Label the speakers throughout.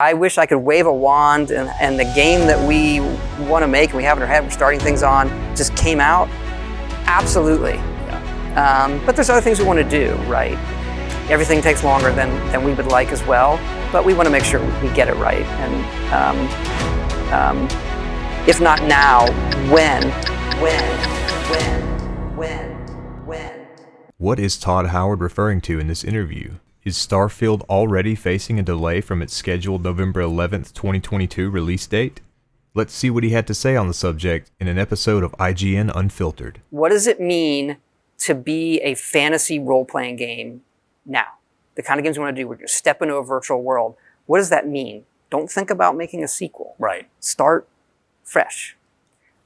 Speaker 1: I wish I could wave a wand and the game that we want to make and we have in our head, we're starting things on, just came out. Absolutely. Yeah. But there's other things we want to do, right? Everything takes longer than we would like as well, but we want to make sure we get it right. And if not now, when?
Speaker 2: What is Todd Howard referring to in this interview? Is Starfield already facing a delay from its scheduled November 11th, 2022 release date? Let's see what he had to say on the subject in an episode of IGN Unfiltered.
Speaker 1: What does it mean to be a fantasy role-playing game now? The kind of games we want to do, we're going to step into a virtual world. What does that mean? Don't think about making a sequel.
Speaker 3: Right.
Speaker 1: Start fresh.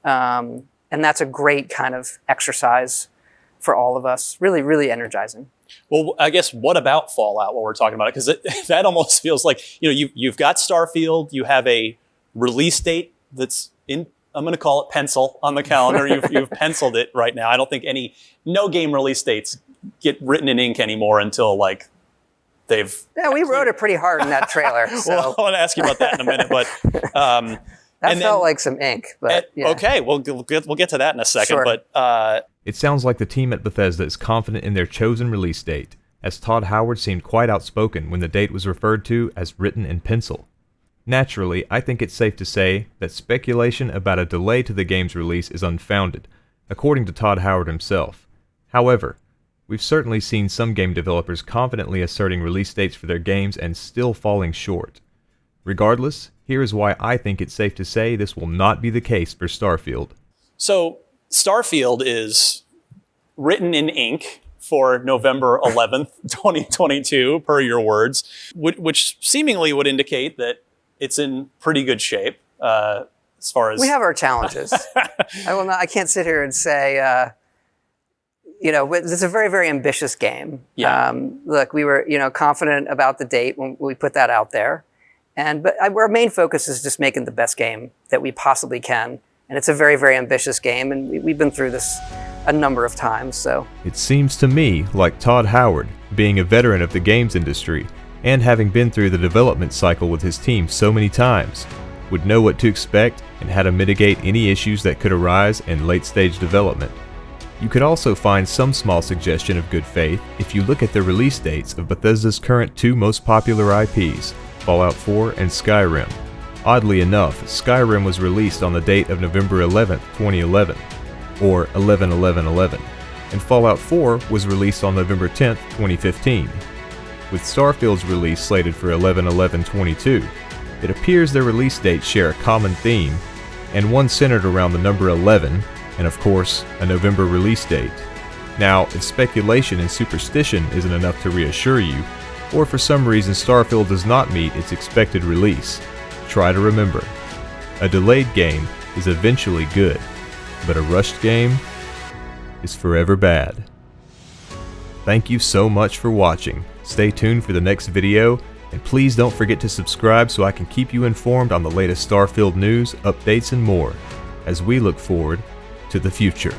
Speaker 1: And that's a great kind of exercise for all of us. Really, really energizing.
Speaker 3: Well, I guess what about Fallout while we're talking about it? Because that almost feels like, you've got Starfield, you have a release date that's in, I'm going to call it pencil on the calendar. You've penciled it right now. I don't think no game release dates get written in ink anymore until they've...
Speaker 1: Yeah, we wrote it pretty hard in that trailer. So.
Speaker 3: Well, I want to ask you about that in a minute, but...
Speaker 1: that felt like some ink, but yeah.
Speaker 3: Okay, we'll get to that in a second,
Speaker 1: sure.
Speaker 3: But...
Speaker 2: It sounds like the team at Bethesda is confident in their chosen release date, as Todd Howard seemed quite outspoken when the date was referred to as written in pencil. Naturally, I think it's safe to say that speculation about a delay to the game's release is unfounded, according to Todd Howard himself. However, we've certainly seen some game developers confidently asserting release dates for their games and still falling short. Regardless, here is why I think it's safe to say this will not be the case for Starfield.
Speaker 3: So, Starfield is written in ink for November 11th, 2022, per your words, which seemingly would indicate that it's in pretty good shape as far as...
Speaker 1: We have our challenges. I can't sit here and say, it's a very, very ambitious game.
Speaker 3: Yeah.
Speaker 1: Look, we were, confident about the date when we put that out there. But our main focus is just making the best game that we possibly can. And it's a very, very ambitious game, and we've been through this a number of times, so...
Speaker 2: It seems to me like Todd Howard, being a veteran of the games industry, and having been through the development cycle with his team so many times, would know what to expect and how to mitigate any issues that could arise in late-stage development. You could also find some small suggestion of good faith if you look at the release dates of Bethesda's current two most popular IPs, Fallout 4 and Skyrim. Oddly enough, Skyrim was released on the date of November 11th, 2011, or 11/11/11, and Fallout 4 was released on November 10th, 2015. With Starfield's release slated for 11/11/22, it appears their release dates share a common theme, and one centered around the number 11, and of course, a November release date. Now, if speculation and superstition isn't enough to reassure you, or for some reason Starfield does not meet its expected release, try to remember, a delayed game is eventually good, but a rushed game is forever bad. Thank you so much for watching. Stay tuned for the next video, and please don't forget to subscribe so I can keep you informed on the latest Starfield news, updates, and more, as we look forward to the future.